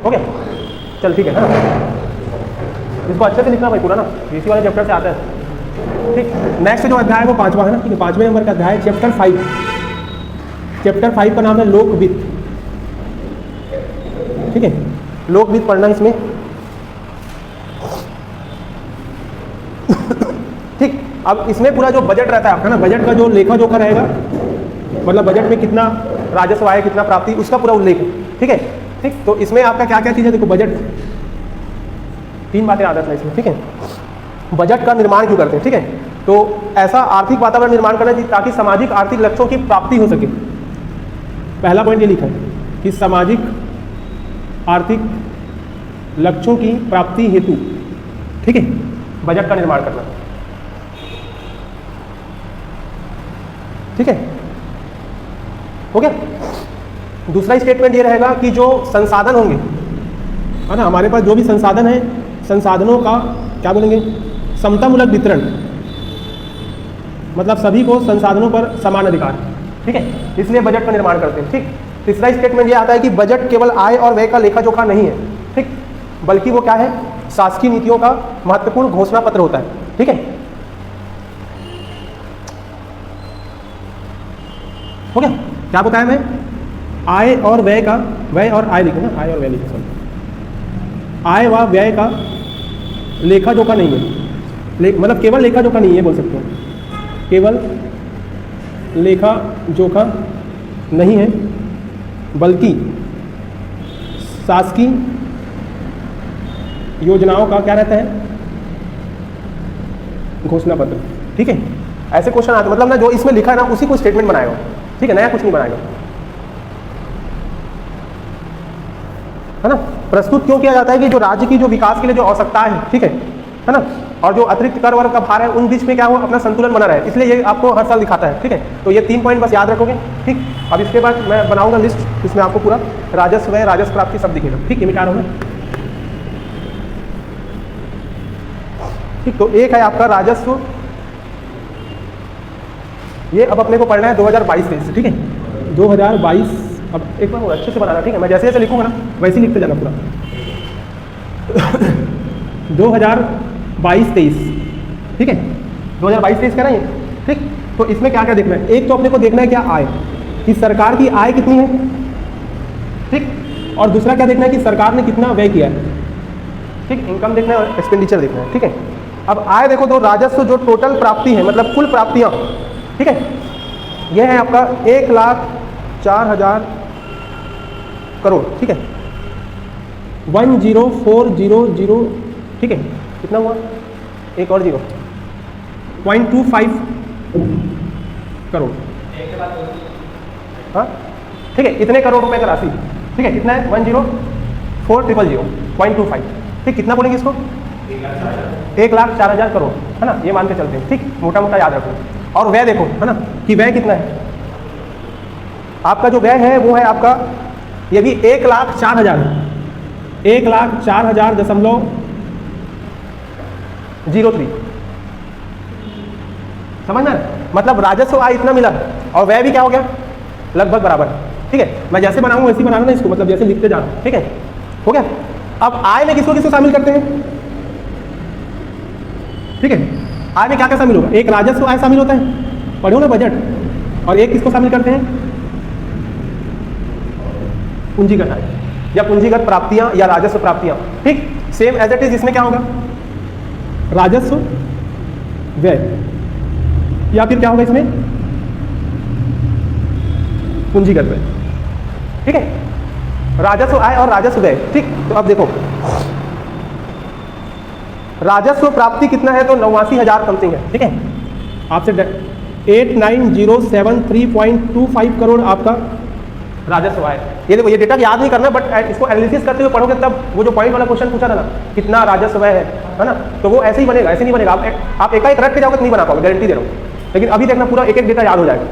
Okay चल ठीक है ना, इसको अच्छे से लिखना भाई पूरा ना, इसी वाले चैप्टर से आता है। ठीक, नेक्स्ट जो अध्याय है वो 5वां है ना, ठीक है, 5वें नंबर का अध्याय चैप्टर 5। चैप्टर 5 का नाम है लोकवित्त। ठीक है, लोकवित्त पढ़ना इसमें। ठीक, अब इसमें पूरा जो बजट रहता है आपका ना, बजट का जो लेखा जोखा रहेगा, मतलब बजट में कितना राजस्व आया, कितना प्राप्ति, उसका पूरा उल्लेख है। ठीक है, ठीक, तो इसमें आपका क्या क्या चीज़ है, देखो बजट, 3 बातें आदत है इसमें। ठीक है, बजट का निर्माण क्यों करते हैं? ठीक है, तो ऐसा आर्थिक वातावरण निर्माण करना चाहिए ताकि सामाजिक आर्थिक लक्ष्यों की प्राप्ति हो सके। पहला पॉइंट ये लिखा है कि सामाजिक आर्थिक लक्ष्यों की प्राप्ति हेतु, ठीक है, बजट का निर्माण करना। ठीक है, हो गया। दूसरा स्टेटमेंट ये रहेगा कि जो संसाधन होंगे, है ना, हमारे पास जो भी संसाधन है, संसाधनों का क्या बोलेंगे, समतामूलक वितरण, मतलब सभी को संसाधनों पर समान अधिकार। ठीक है, इसलिए बजट का निर्माण करते हैं। ठीक, तीसरा स्टेटमेंट ये आता है कि बजट केवल आय और व्यय का लेखा जोखा नहीं है, ठीक, बल्कि वो क्या है, शासकीय नीतियों का महत्वपूर्ण घोषणा पत्र होता है। ठीक है, हो गया। क्या बताया मैं, आय और व्यय का, व्यय और आय लिखे ना, आय और व्यय लिखे, सॉरी, आय व व्यय का लेखा जोखा नहीं है, मतलब केवल लेखा जोखा नहीं है बोल सकते हो, केवल लेखा जोखा नहीं है, बल्कि शासकीय योजनाओं का क्या रहता है, घोषणा पत्र। ठीक है, ऐसे क्वेश्चन आते, मतलब ना जो इसमें लिखा है ना उसी को स्टेटमेंट बनाएगा। ठीक है, नया कुछ नहीं बनाएगा, है ना। प्रस्तुत क्यों किया जाता है कि जो राज्य की जो विकास के लिए जो आवश्यकताएं है, ठीक है ना, और जो अतिरिक्त कर वर्ग का भार है उन बीच में क्या हो, अपना संतुलन बना रहे, इसलिए ये आपको हर साल दिखाता है। ठीक है, तो ये 3 पॉइंट बस याद रखोगे। ठीक, अब इसके बाद मैं बनाऊंगा लिस्ट, इसमें आपको पूरा राजस्व है, राजस्व प्राप्ति सब दिखेगा। ठीक, ये मिटा रहा हूं मैं। ठीक, तो एक है आपका राजस्व, ये अब अपने को पढ़ना है 2022 से। ठीक है, 2022, अब एक बार अच्छे से बनाना। ठीक है, मैं जैसे जैसे लिखूंगा ना वैसे ही लिखते जाना पूरा। 2022-23, ठीक है, 2022-23 का ना ये। ठीक, तो इसमें क्या क्या देखना है, एक तो अपने को देखना है क्या, आय, कि सरकार की आय कितनी है। ठीक, और दूसरा क्या देखना है कि सरकार ने कितना व्यय किया है। ठीक, इनकम देखना है और एक्सपेंडिचर देखना है। ठीक है, अब आय देखो तो राजस्व जो टोटल प्राप्ति है, मतलब कुल प्राप्तियां, ठीक है, यह है आपका 1,04,000 करोड़। ठीक है, 10400, ठीक है, कितना हुआ, एक और 0.25 करोड़। हाँ, ठीक है, इतने करोड़ रुपए का राशि। ठीक है, कितना है, 104,000.25। ठीक, कितना बोलेंगे इसको, 1,04,000 करोड़, है ना, ये मान के चलते हैं। ठीक, मोटा मोटा याद रखो। और व्यय देखो, है ना, कि व्यय कितना है आपका, जो व्यय है वो है आपका, ये भी 1,04,000 है, 1,04,000.03। समझना, मतलब राजस्व आय इतना मिला और व्यय भी क्या हो गया, लगभग बराबर। ठीक है, मैं जैसे बनाऊंगा वैसे ही बनाना ना इसको, मतलब जैसे लिखते जाना। ठीक है, हो गया। अब आय में किसको किसको शामिल करते हैं, ठीक है, आय में क्या क्या शामिल होगा, एक राजस्व आय शामिल होता है, पढ़ो ना बजट, और एक किसको शामिल करते हैं, पूंजीगत आय या पूंजीगत प्राप्तियां या राजस्व प्राप्तियां। ठीक, सेम एज इट इज, इसमें क्या होगा, राजस्व व्यय, या फिर क्या होगा इसमें, पूंजीगत व्यय। ठीक है, राजस्व आय और राजस्व व्यय। ठीक, तो अब देखो राजस्व प्राप्ति कितना है, तो 89,000 समथिंग है। ठीक है, आपसे 89,073.25 करोड़ आपका राजस्व आय। ये देखो, ये डेटा याद नहीं करना, बट इसको एनालिसिस करते हुए पढ़ोगे तब वो जो पॉइंट वाला क्वेश्चन पूछा था ना, कितना राजस्व है ना, तो वो ऐसे ही बनेगा, ऐसे नहीं बनेगा। आप एकाएक रट के जाओगे तो नहीं बना पाओगे, गारंटी दे रहा हूँ। लेकिन अभी देखना पूरा एक एक डेटा याद हो जाएगा।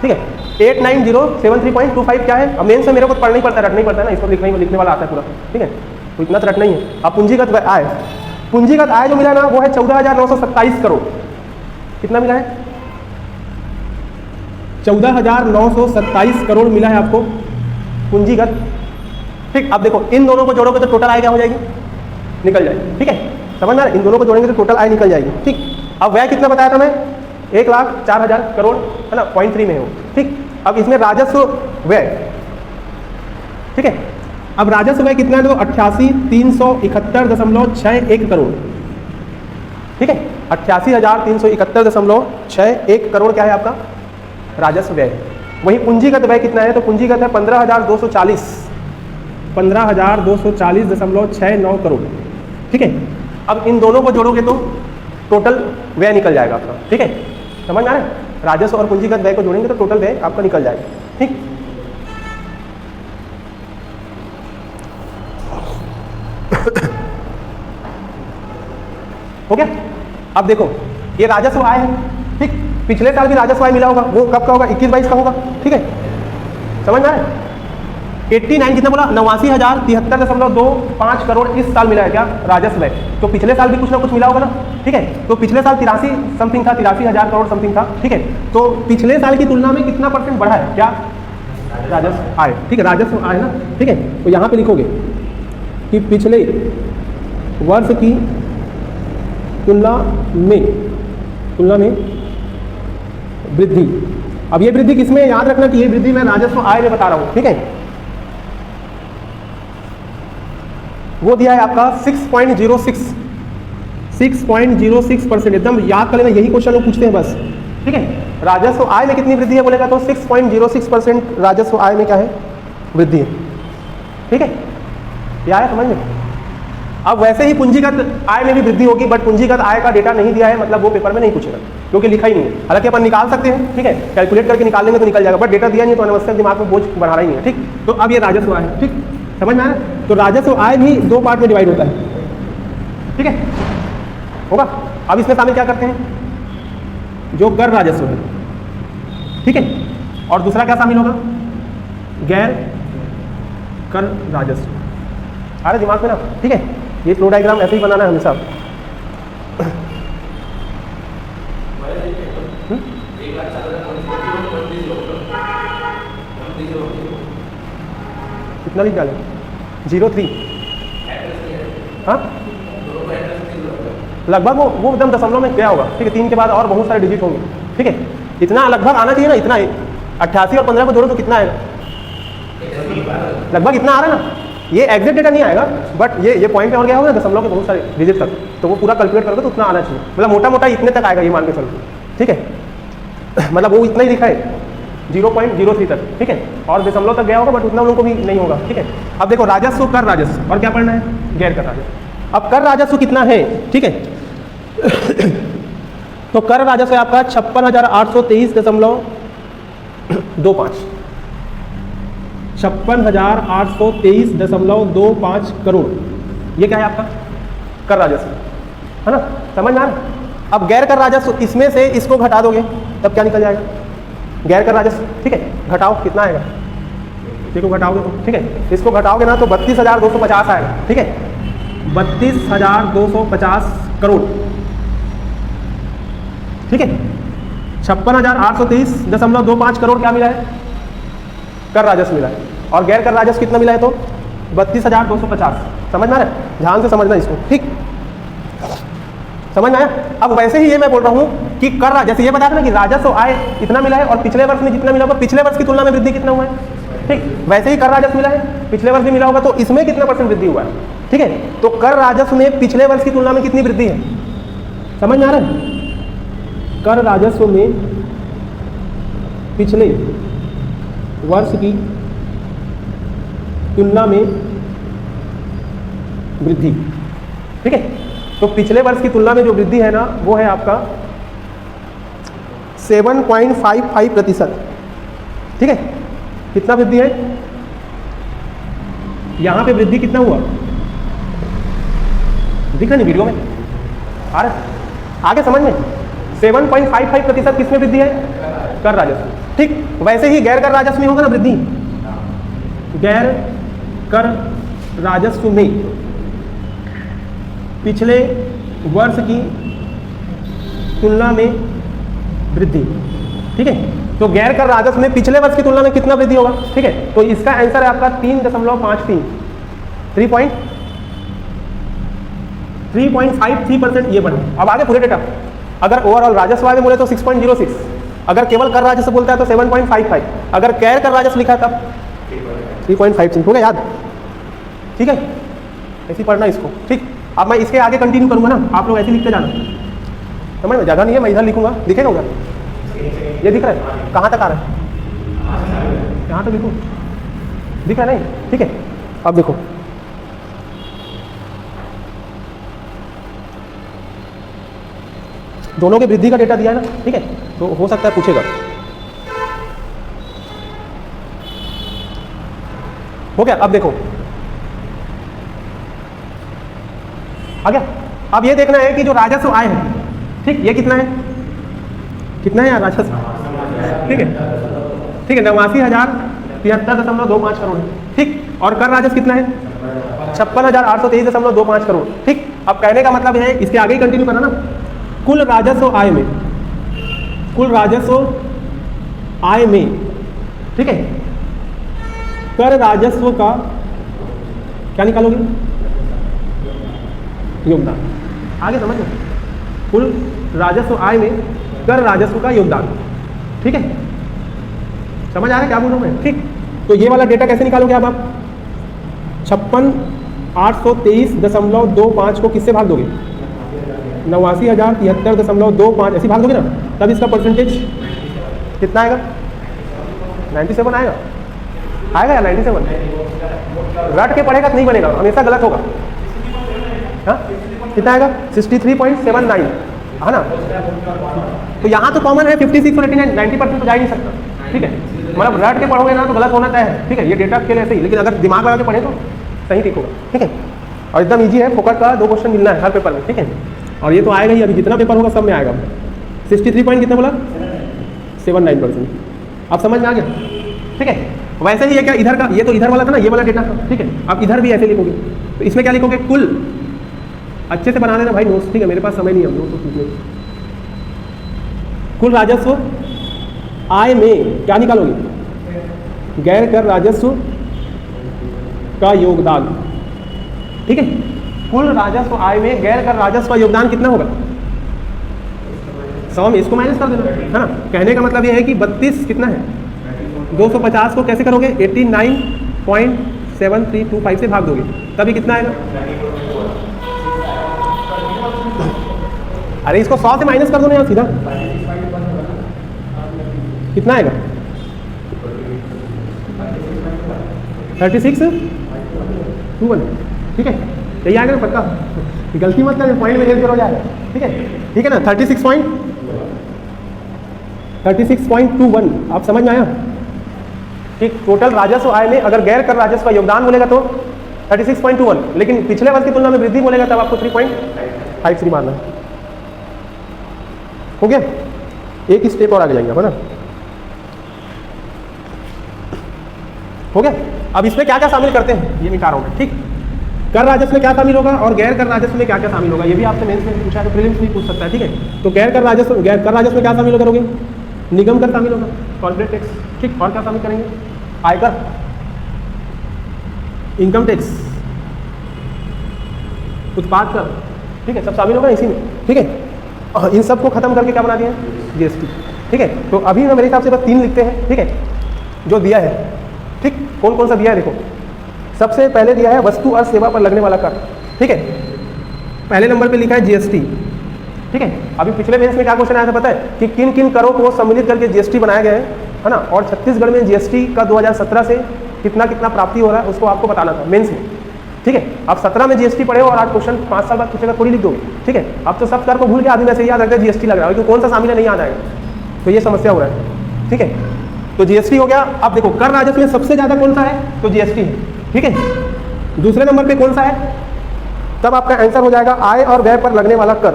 ठीक है, 89,073.25 क्या है, अब मेन से मेरे को पढ़ना ही पड़ता है, रटना ही पड़ता है ना, इसको लिखने वाला आता है पूरा। ठीक है, तो इतना तो रटना ही है। अब पूंजीगत आय, पूंजीगत आय जो मिला ना वो है 14,927 करोड़। कितना मिला है, 14,927 करोड़ मिला है आपको पूंजीगत ठीक, अब देखो इन दोनों को जोड़ोगे तो टोटल आय क्या हो जाएगी, निकल जाएगी। ठीक है, समझ में, इन दोनों को जोड़ेंगे तो टोटल आय निकल जाएगी। ठीक, अब व्यय कितना बताया था मैं, 1,04,000 करोड़ है ना, 0.3 में हो। ठीक, अब इसमें राजस्व व्यय, ठीक है, अब राजस्व व्यय कितना है, तो 88,371.61 करोड़। ठीक है, 88,371.61 करोड़ क्या है आपका राजस्व व्यय। वही पूंजीगत व्यय कितना है, तो पूंजीगत है 15,240.69 करोड़। ठीक है, अब इन दोनों को जोड़ोगे तो टोटल व्यय निकल जाएगा आपका। ठीक है, समझ में आ रहा है, राजस्व और पूंजीगत व्यय को जोड़ेंगे तो टोटल व्यय आपका निकल जाएगा। ठीक, हो गया। अब देखो ये राजस्व आय है। ठीक, पिछले साल भी राजस्व आय मिला होगा, वो कब का होगा, 21-22 का होगा। ठीक है, समझ में आ रहा है, 89 कितना बोला, 89,073.25 करोड़ इस साल मिला है क्या राजस्व है। तो पिछले साल भी कुछ ना कुछ मिला होगा ना। ठीक है, तो पिछले साल 83 समथिंग था, 83,000 करोड़ समथिंग था। ठीक है, तो पिछले साल की तुलना में कितना % बढ़ा है क्या राजस्व आय। ठीक है, राजस्व आय ना। ठीक है, तो यहाँ पे लिखोगे कि पिछले वर्ष की तुलना में वृद्धि। अब ये वृद्धि किसमें, याद रखना कि ये वृद्धि मैं राजस्व आय में बता रहा हूं। ठीक है, वो दिया है आपका 6.06%, एकदम याद कर लेना, यही क्वेश्चन लोग पूछते हैं बस। ठीक है, राजस्व आय में कितनी वृद्धि है बोलेगा तो 6.06% राजस्व आय में क्या है, वृद्धि है। ठीक है, ये आया समझ में। अब वैसे ही पूंजीगत आय में भी वृद्धि होगी, बट पूंजीगत आय का डेटा नहीं दिया है, मतलब वो पेपर में नहीं पूछेगा क्योंकि लिखा ही नहीं है। हालांकि अपन निकाल सकते हैं, ठीक है, कैलकुलेट करके निकाल लेंगे तो निकल जाएगा, बट डेटा दिया नहीं तो अनावश्यक दिमाग में बोझ बढ़ा रही है। ठीक, तो अब ये राजस्व आय है। ठीक, समझ में आया, तो राजस्व आय भी 2 पार्ट में डिवाइड होता है। ठीक है, होगा। अब इसमें शामिल क्या करते हैं, जो कर राजस्व है। ठीक है, और दूसरा क्या शामिल होगा, गैर कर राजस्व। आ रहा दिमाग में ना। ठीक है, ये फ्लो डायग्राम ऐसे ही बनाना है हमेशा। कितना लिख डालें, 03, हाँ लगभग वो एकदम दशमलव में क्या होगा। ठीक है, 3 के बाद और बहुत सारे डिजिट होंगे। ठीक है, इतना लगभग आना चाहिए ना, इतना 88 और 15 को जोड़ो तो कितना आएगा, लगभग इतना आ रहा है ना। ये एग्जैक्ट डेटा नहीं आएगा, बट ये पॉइंट पे और गया होगा दशमलव के बहुत सारे डिजिट तक, तो वो पूरा कैलकुलेट करोगे तो उतना आना चाहिए, मतलब मोटा मोटा इतने तक आएगा ये मान के चलो। ठीक है, मतलब वो इतना ही लिखा है 0.03 तक। ठीक है, और दशमलव तक गया होगा बट उतना उन लोगों को भी नहीं होगा। ठीक है, अब देखो राजस्व, कर राजस्व और क्या पढ़ना है, गैर कर राजस्व। अब कर राजस्व कितना है, ठीक है, तो कर राजस्व है आपका 56,823.25, 56,823.25 करोड़। ये क्या है आपका कर राजस्व, है ना, समझ में आ रहा है। अब गैर कर राजस्व, इसमें से इसको घटा दोगे तब क्या निकल जाएगा, गैर कर राजस्व। ठीक है, घटाओ कितना आएगा, देखो घटाओगे तो, ठीक है, इसको घटाओगे ना तो 32,250 आएगा। ठीक है, 32,250 करोड़। ठीक है, 56,823.25 करोड़ क्या मिला है, कर राजस्व मिला है, और गैर कर राजस्व कितना मिला है तो 32,250। समझ में आ रहा है, ध्यान से समझना इसको। ठीक, समझ में आया। अब वैसे ही ये मैं बोल रहा हूँ कि कर, जैसे ये बता देना कि राजस्व आय इतना मिला है और पिछले वर्ष में जितना मिला होगा, पिछले वर्ष की तुलना में वृद्धि कितना हुआ है। ठीक, वैसे ही कर राजस्व मिला है, पिछले वर्ष भी मिला होगा, तो इसमें कितना % वृद्धि हुआ है। ठीक है, तो कर राजस्व में पिछले वर्ष की तुलना में कितनी वृद्धि है, समझ में आ रहा है। कर राजस्व में पिछले वर्ष की तुलना में वृद्धि। ठीक है, तो पिछले वर्ष की तुलना में जो वृद्धि है ना, वो है आपका 7.55%। ठीक है, कितना वृद्धि है, यहां पे वृद्धि कितना हुआ, दिखा नहीं वीडियो में, आ रहा आगे समझ में। 7.55% किसमें वृद्धि है, कर राजस्व। ठीक, वैसे ही गैर कर राजस्व में होगा ना वृद्धि, गैर कर राजस्व में पिछले वर्ष की तुलना में वृद्धि। ठीक है, तो गैर कर राजस्व में पिछले वर्ष की तुलना में कितना वृद्धि होगा। ठीक है, तो इसका आंसर है आपका 3.53। 3.53% ये बढ़ा। अब आगे पूरे डेटा, अगर ओवरऑल राजस्व आय में बोले तो 6.06, अगर केवल कर राजस्व बोलता है तो 7.55, अगर कैर कर राजस्व लिखा तब 3.56। हो गया याद? ठीक है, ऐसे ही पढ़ना इसको। ठीक, अब मैं इसके आगे कंटिन्यू करूंगा ना, आप लोग ऐसे लिखते जाना। समझ में? जगह नहीं है, मैं इधर लिखूंगा, दिखेगा उधर? ये दिख रहा है? कहाँ तक आ रहा है? यहाँ तो लिखूँ, दिख रहा है नहीं? ठीक है, अब देखो दोनों के वृद्धि का डेटा दिया है ना, ठीक है, तो हो सकता है पूछेगा। हो गया? अब देखो आ गया। अब ये देखना है कि जो राजस्व आय है, ठीक, ये कितना है? कितना है यार राजस्व? ठीक है, ठीक है, 89,073.25 करोड़ है। ठीक, और कर राजस्व कितना है? 56,823.25 करोड़। ठीक, अब कहने का मतलब है, इसके आगे ही कंटिन्यू करना ना, कुल राजस्व आय में, कुल राजस्व आय में, ठीक है, कर राजस्व का क्या निकालोगे? योगदान। आगे समझ लो, कुल राजस्व आय में कर राजस्व का योगदान। ठीक है, समझ आ रहा है क्या बोल रहा हूं मैं? ठीक, तो ये वाला डेटा कैसे निकालोगे अब आप? 56,823.25 को किससे भाग दोगे? 89,073.25 ऐसे भाग दोगे ना, तब इसका परसेंटेज कितना आएगा? 97 आएगा। आएगा या 97? रट के पढ़ेगा तो नहीं बनेगा, हमेशा गलत होगा। हाँ, कितना आएगा? 63.79 है ना। तो यहाँ तो कॉमन है 56 और 89, 90% तो जा ही नहीं सकता। ठीक है, मतलब रट के पढ़ोगे ना तो गलत होना तय है। ठीक है, ये डेटा के लिए ऐसे ही, लेकिन अगर दिमाग लगा के पढ़े तो सही ठीक होगा। ठीक है, और एकदम ईजी है, फोकट का 2 क्वेश्चन मिलना है हर पेपर में। ठीक है, और ये तो आएगा ही, अभी जितना पेपर होगा सब में आएगा। 63 पॉइंट कितना बोला? 79%। अब समझ में आ गया? ठीक है, वैसे ही ये क्या इधर का, ये तो इधर वाला था ना, ये वाला डेटा था। ठीक है, अब इधर भी ऐसे लिखोगे, तो इसमें क्या लिखोगे? कुल, अच्छे से बना लेना भाई नोट्स। ठीक है, मेरे पास समय नहीं है हम नोट्स लिखने। कुल राजस्व आय में क्या निकालोगे? गैर कर राजस्व का योगदान। ठीक है, कुल राजस्व आय में गैर कर राजस्व का योगदान कितना होगा? 100 में इसको माइनस कर देना है ना। कहने का मतलब ये है कि 32 कितना है? 250 को कैसे करोगे? 89.7325 से भाग दोगे, तभी कितना आएगा? अरे इसको 100 से माइनस कर दो ना यार सीधा, कितना आएगा? 36.21। ठीक है, यही आएगा ना पक्का? गलती मत कर, पॉइंट में हेल्प करो जाए। ठीक है, ठीक है ना, 36.21 आप समझ में आया? ठीक, टोटल राजस्व आय में अगर गैर कर राजस्व का योगदान बोलेगा तो 36.21, लेकिन पिछले वर्ष की तुलना में वृद्धि बोलेगा तब आपको 3.53 मारना है। हो गया? एक स्टेप और आगे जाएंगे, है ना? हो गया? अब इसमें क्या क्या शामिल करते हैं ये मिटा रहा हूं मैं। ठीक, कर राजस्व में क्या शामिल होगा और गैर कर राजस्व में क्या क्या शामिल होगा, ये भी आपसे मेंस में पूछा है तो प्रीलिम्स में पूछ सकता है। ठीक है, तो गैर कर राजस्व में क्या शामिल करोगे? निगम कर शामिल होगा, कॉर्पोरेट टैक्स। ठीक, और क्या शामिल करेंगे? आयकर, इनकम टैक्स, उत्पाद कर। ठीक है, सब शामिल होगा इसी में। ठीक है, इन सब को खत्म करके क्या बना दिया? जीएसटी। ठीक है, तो अभी मेरे हिसाब से बस 3 लिखते हैं। ठीक है, जो दिया है। ठीक, कौन कौन सा दिया है देखो। सबसे पहले दिया है वस्तु और सेवा पर लगने वाला कर। ठीक है, पहले नंबर पे लिखा है जीएसटी। ठीक है, अभी पिछले बेस में क्या क्वेश्चन आया था पता है कि किन किन करों को सम्मिलित करके जीएसटी बनाया गया है ना, और छत्तीसगढ़ में जीएसटी का 2017 से कितना कितना प्राप्ति हो रहा है उसको आपको बताना था मेंस में। ठीक है, आप 17 में जीएसटी पढ़े हो और आज क्वेश्चन 5 साल बाद पूछेगा थोड़ी लिख दोगे। ठीक है, अब तो सब कर को भूल के आदमी ऐसे याद रखते हैं जीएसटी लग रहा है, क्योंकि कौन सा शामिल है नहीं याद आएगा, तो ये समस्या हो रहा है। ठीक है, तो जीएसटी हो गया। अब देखो कर राजस्व में सबसे ज़्यादा कौन सा है? तो जीएसटी है। ठीक है, दूसरे नंबर पे कौन सा है? तब आपका आंसर हो जाएगा आय और व्यय पर लगने वाला कर।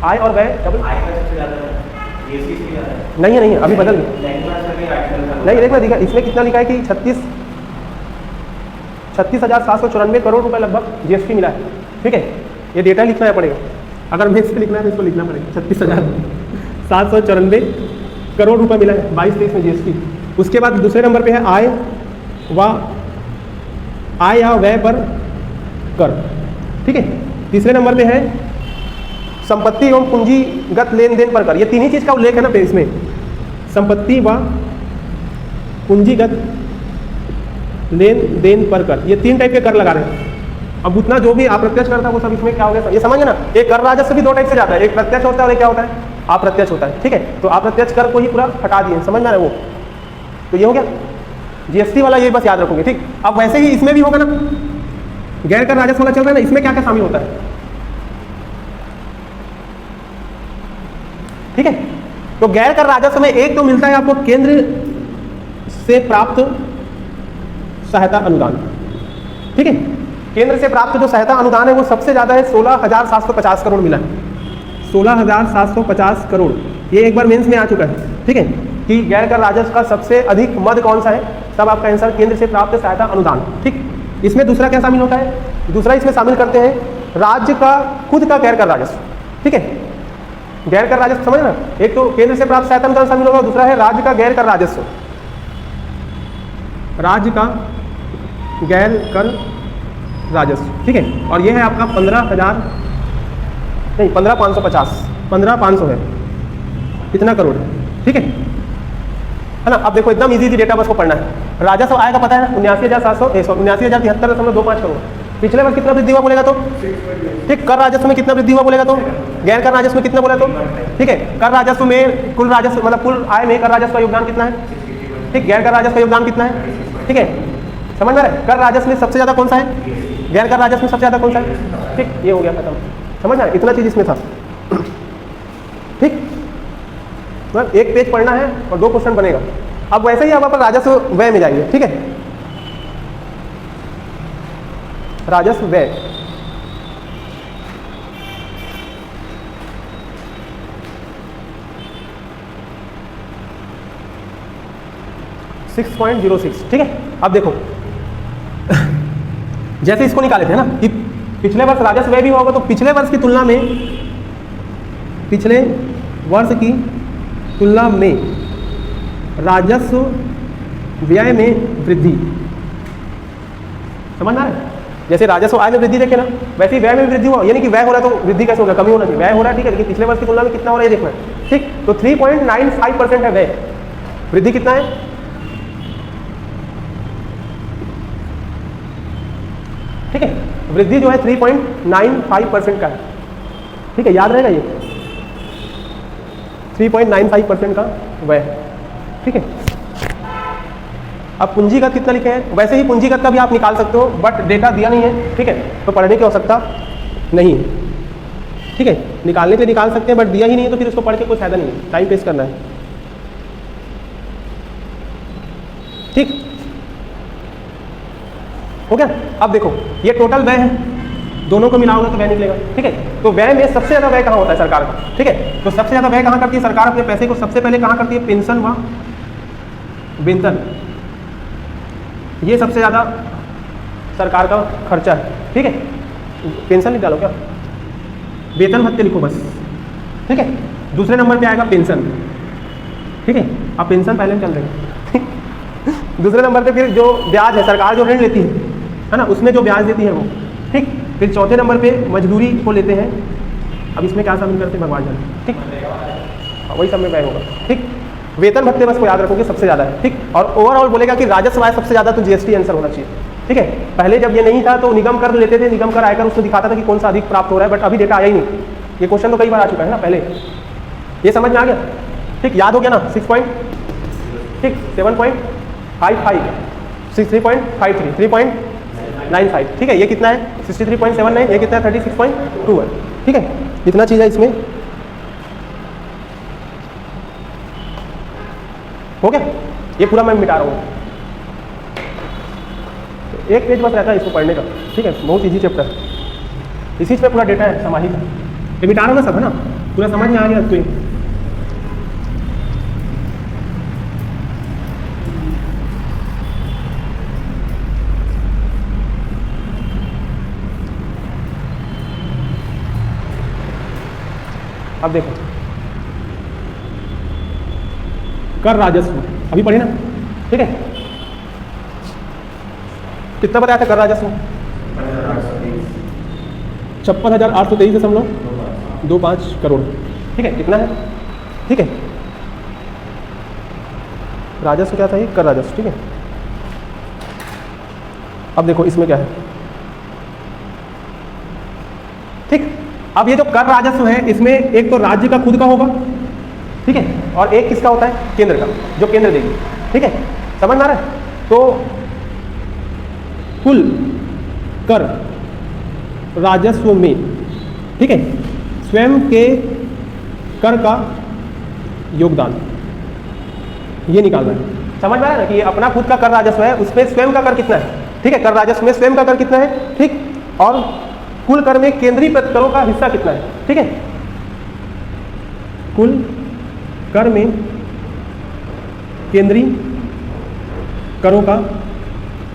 आय और व्यय नहीं है, नहीं है, अभी बदल गया। नहीं, देखना दिखा इसमें कितना लिखा है कि 36,794 करोड़ रुपए लगभग जीएसटी मिला है। ठीक है, ये डेटा लिखना पड़ेगा, अगर मेस पे लिखना है तो इसको लिखना पड़ेगा। 36,794 करोड़ रुपए मिला है 22-23 में जीएसटी। उसके बाद दूसरे नंबर पे है आय व आय या व्यय पर कर। ठीक है। तीसरे नंबर पे है संपत्ति एवं पूंजीगत लेन देन पर कर। ये तीन ही चीज का उल्लेख है ना पे इसमें, संपत्ति व पूंजीगत लेन देन पर कर। ये तीन टाइप के कर लगा रहे हैं। अब उतना जो भी अप्रत्यक्ष करता है वो सब इसमें क्या हो गया, ये समझिए ना। एक कर राजस्व भी दो टाइप से जाता है, एक प्रत्यक्ष होता है और एक क्या होता है, अप्रत्यक्ष होता है। ठीक है। तो अप्रत्यक्ष कर को ही पूरा हटा दिए, समझ में आ रहा है वो। तो ये हो गया जीएसटी वाला, ये बस याद रखोगे। ठीक। अब वैसे ही इसमें भी होगा ना, गैर कर राजस्व वाला चल रहा है ना, इसमें क्या क्या शामिल होता है। ठीक है। तो गैर कर राजस्व में एक तो मिलता है आपको केंद्र से प्राप्त सहायता अनुदान। ठीक है। केंद्र से प्राप्त जो सहायता अनुदान है वो सबसे ज्यादा है, 16,750 करोड़ मिला है। 16,750 करोड़ ये एक बार मेंस में आ चुका है। ठीक है। कि गैर कर राजस्व का सबसे अधिक मद कौन सा है, तब आपका आंसर केंद्र से प्राप्त सहायता अनुदान। ठीक। इसमें दूसरा क्या शामिल होता है, दूसरा इसमें शामिल करते हैं राज्य का खुद का गैर कर राजस्व। ठीक है। गैर कर राजस्व समझ ना, एक तो केंद्र से प्राप्त सहायता अनुदान शामिल होगा, दूसरा है राज्य का गैर कर राजस्व, राज्य का गैर कर राजस्व। ठीक है। और ये है आपका 15,000 नहीं 15,550, 15,500 है, कितना करोड़ है। ठीक है ना। अब देखो एकदम इजी डेटा बस को पढ़ना है। राजस्व आय का पता है 79,700 करोड़। पिछले वर्ष कितना वृद्धि हुआ बोलेगा तो, ठीक। कर राजस्व में कितना वृद्धि हुआ बोलेगा तो, गैर कर राजस्व में कितना बोला तो, ठीक है। कर राजस्व में कुल राजस्व मतलब कुल आय में कर राजस्व का योगदान कितना है, ठीक। गैर कर राजस्व का योगदान कितना है, ठीक है। समझ में आ रहा है। कर राजस्व में सबसे ज्यादा कौन सा है, गैर कर राजस्व में सबसे ज्यादा कौन सा है, ठीक। ये हो गया खत्म। समझ में आ रहा है, इतना चीज इसमें था। ठीक। मतलब एक पेज पढ़ना है और 2 क्वेश्चन बनेगा। अब वैसे ही आप अपन राजस्व व्यय में जाएंगे। ठीक है। राजस्व व्यय, $6.06। ठीक है। अब देखो जैसे इसको निकाले थे ना कि पिछले वर्ष राजस्व व्यय भी होगा, तो पिछले वर्ष की तुलना में, पिछले वर्ष की तुलना में राजस्व व्यय में वृद्धि। समझ में आ रहा है। जैसे राजस्व आय में वृद्धि देखे ना, वैसे ही व्यय में वृद्धि हुआ, यानी कि व्यय हो रहा है तो वृद्धि कैसे होगा, कमी होना चाहिए। व्यय हो रहा है, ठीक है, लेकिन पिछले वर्ष की तुलना में कितना हो रहा है ये देखना है। ठीक। तो 3.95% है व्यय, वृद्धि कितना है, ठीक है। वृद्धि जो है 3.95% का है। ठीक है, याद रहेगा ये 3.95% का व्यय। ठीक है। अब पूंजीगत कितना लिखे हैं, वैसे ही पूंजीगत का भी आप निकाल सकते हो, बट डेटा दिया नहीं है। ठीक है। तो पढ़ने की आवश्यकता नहीं है। ठीक है। निकालने के लिए निकाल सकते हैं, बट दिया ही नहीं है तो फिर उसको पढ़ के कोई फायदा नहीं है, टाइम वेस्ट करना है। ठीक हो गया। अब देखो ये टोटल व्यय है, दोनों को मिलाओगे तो व्यय निकलेगा। ठीक है। तो व्यय में सबसे ज्यादा व्यय कहाँ होता है, सरकार का। ठीक है। तो सबसे ज्यादा व्यय कहाँ करती है सरकार, अपने पैसे को सबसे पहले कहाँ करती है, पेंशन व वेतन। ये सबसे ज्यादा सरकार का खर्चा है। ठीक है। पेंशन लिख डालो क्या, वेतन भत्ते लिखो बस। ठीक है। दूसरे नंबर पे आएगा पेंशन। ठीक है। अब पेंशन पहले चल रही है। दूसरे नंबर पे फिर जो ब्याज है, सरकार जो ऋण लेती है ना, उसमें जो ब्याज देती है वो। ठीक। फिर चौथे नंबर पे मजदूरी को लेते हैं। अब इसमें क्या शामिल करते हैं भगवान जाने। ठीक। वही सब में व्यय होगा। ठीक। वेतन भत्ते बस को याद रखोगे सबसे ज्यादा है। ठीक। और ओवरऑल बोलेगा कि राजस्व आय सबसे ज्यादा, तो जीएसटी आंसर होना चाहिए। ठीक है। पहले जब ये नहीं था तो निगम कर लेते थे, निगम कर आयकर उसमें दिखाता था कि कौन सा अधिक प्राप्त हो रहा है, बट अभी डेटा आया ही नहीं। ये क्वेश्चन तो कई बार आ चुका है ना पहले। ये समझ में आ गया। ठीक। याद हो गया ना। 7.55, 3.53, 3.95। ठीक है। ये कितना है 63.79, ये कितना है 36.2 है। ठीक है। इतना चीज़ है इसमें। हो गया। ये पूरा मैं मिटा रहा हूँ, तो एक पेज बस रहता है इसको पढ़ने का। ठीक है। बहुत इजी चैप्टर है, इसी पे पूरा डेटा है समाहित है। ये मिटा रहा हूँ ना सब, है ना, पूरा समझ में आ गया तो। अब देखो कर राजस्व अभी पढ़े ना। ठीक है। कितना बताया था कर राजस्व? 56,823.25 करोड़। ठीक है, कितना है? ठीक है, राजस्व क्या था ये? कर राजस्व। ठीक है, अब देखो इसमें क्या है। ठीक, अब ये जो कर राजस्व है इसमें एक तो राज्य का खुद का होगा, ठीक है, और एक किसका होता है? केंद्र का, जो केंद्र देगी। ठीक है, समझ में आ रहा है? तो कुल कर राजस्व में, ठीक है, स्वयं के कर का योगदान ये निकालना है। समझ में आया ना कि अपना खुद का कर राजस्व है, उसमें स्वयं का कर कितना है? ठीक है, कर राजस्व में स्वयं का कर कितना है? ठीक, और कुल कर में केंद्रीय करों का हिस्सा कितना है? ठीक है, कुल कर में केंद्रीय करों का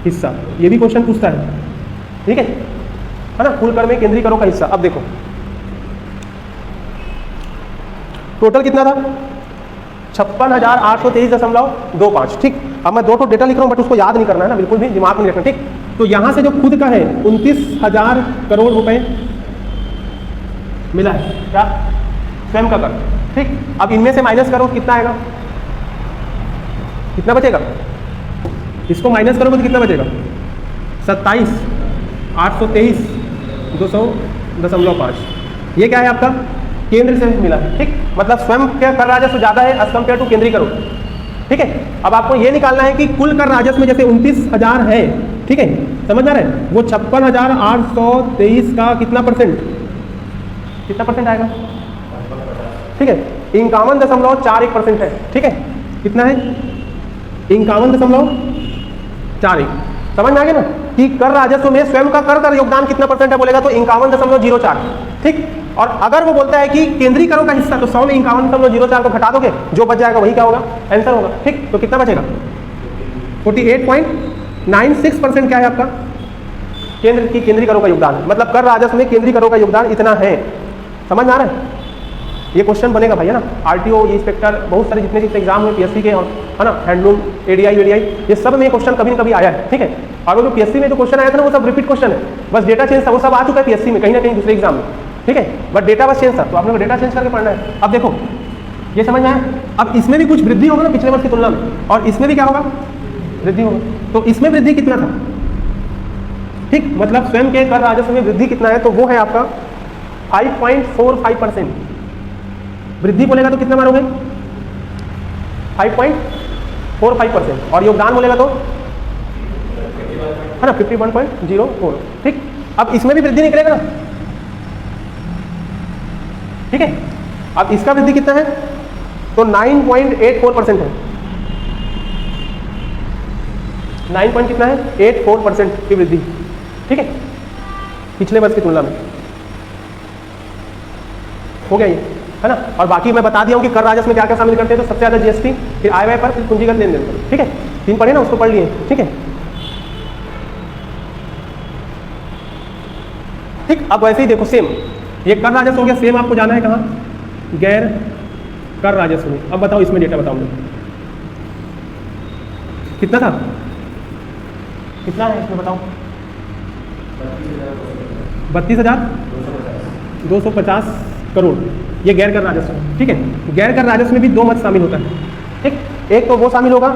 हिस्सा, ये भी क्वेश्चन पूछता है। ठीक है ना, कुल कर में केंद्रीय करों का हिस्सा। अब देखो टोटल कितना था? 56,823.25। ठीक, अब मैं दो डेटा लिख रहा हूं बट उसको याद नहीं करना है ना, बिल्कुल भी दिमाग में नहीं रखना। ठीक, तो यहां से जो खुद का है 29,000 करोड़ रुपए मिला है, क्या? स्वयं का कर। ठीक, अब इनमें से माइनस करो, कितना आएगा? कितना बचेगा? इसको माइनस करोगे तो कितना बचेगा? 27,823.25। ये क्या है आपका? केंद्र से मिला है। ठीक, मतलब स्वयं का कर राजस्व ज्यादा है एज कम्पेयर टू केंद्रीय करों। ठीक है, अब आपको ये निकालना है कि कुल कर राजस्व में जैसे 29,000 है, ठीक है, समझ आ रहा है, वो 56,823 का कितना परसेंट? कितना परसेंट आएगा? ठीक है, 51.41% है। ठीक है, कितना है? 51.41। समझ में आ गया ना कि कर राजस्व में स्वयं का कर योगदान कितना परसेंट है बोलेगा तो 51.04। ठीक, और अगर वो बोलता है कि केंद्रीय करों का हिस्सा, तो 100 में 51.04 को घटा दोगे, जो बच जाएगा वही क्या होगा? आंसर होगा। ठीक, तो कितना बचेगा? 48.96% क्या है आपका? केंद्रीय करों का योगदान। मतलब कर राजस्व में केंद्रीय करों का योगदान इतना है। समझ में आ रहा है? ये क्वेश्चन बनेगा भाई, है ना। आरटीओ, इंस्पेक्टर, बहुत सारे जितने जितने एग्जाम हुए पीएससी के, और है ना, हैंडलूम, एडीआई वेडीआई, ये सब में क्वेश्चन कभी न कभी आया है। ठीक है, और वो जो पीएससी में जो क्वेश्चन आया था ना वो सब रिपीट क्वेश्चन है, बस डेटा चेंज था, वो सब आ चुका है पीएससी में कहीं ना कहीं दूसरे एग्जाम में। ठीक है, बट डेटा बस चेंज था, तो आपने को डेटा चेंज करके पढ़ना है। अब देखो ये समझ में आया। अब इसमें भी कुछ वृद्धि होगा ना पिछले वर्ष की तुलना में, और इसमें भी क्या होगा? वृद्धि होगा। तो इसमें वृद्धि कितना था? ठीक, मतलब स्वयं के कर राजस्व में वृद्धि कितना है? तो वो है आपका 5.45%। वृद्धि बोलेगा तो कितना मारोगे? 5.45%, और योगदान बोलेगा तो है ना 51.04। ठीक, अब इसमें भी वृद्धि निकलेगा ना। ठीक है, अब इसका वृद्धि कितना है? तो 9.84% है। 9 कितना है? 84% की वृद्धि। ठीक है, पिछले वर्ष की तुलना में हो गया ये, है ना। और बाकी मैं बता दिया हूं कि कर राजस्व में क्या क्या शामिल करते हैं। तो सबसे ज्यादा जीएसटी, फिर आय व्यय पर, फिर पूंजीगत लेन देन पर। ठीक है, 3 पढ़े ना, उसको पढ़ लिए। ठीक है, ठीक, अब वैसे ही देखो सेम, ये कर राजस्व हो गया। सेम आपको जाना है कहाँ? गैर कर राजस्व में। अब बताओ इसमें डेटा बताओ मुझे कितना था? कितना है इसमें बताओ? 32,250 करोड़, ये गैर कर राजस्व है। ठीक है, गैर कर राजस्व में भी 2 मत शामिल होता है। ठीक, एक तो वो शामिल होगा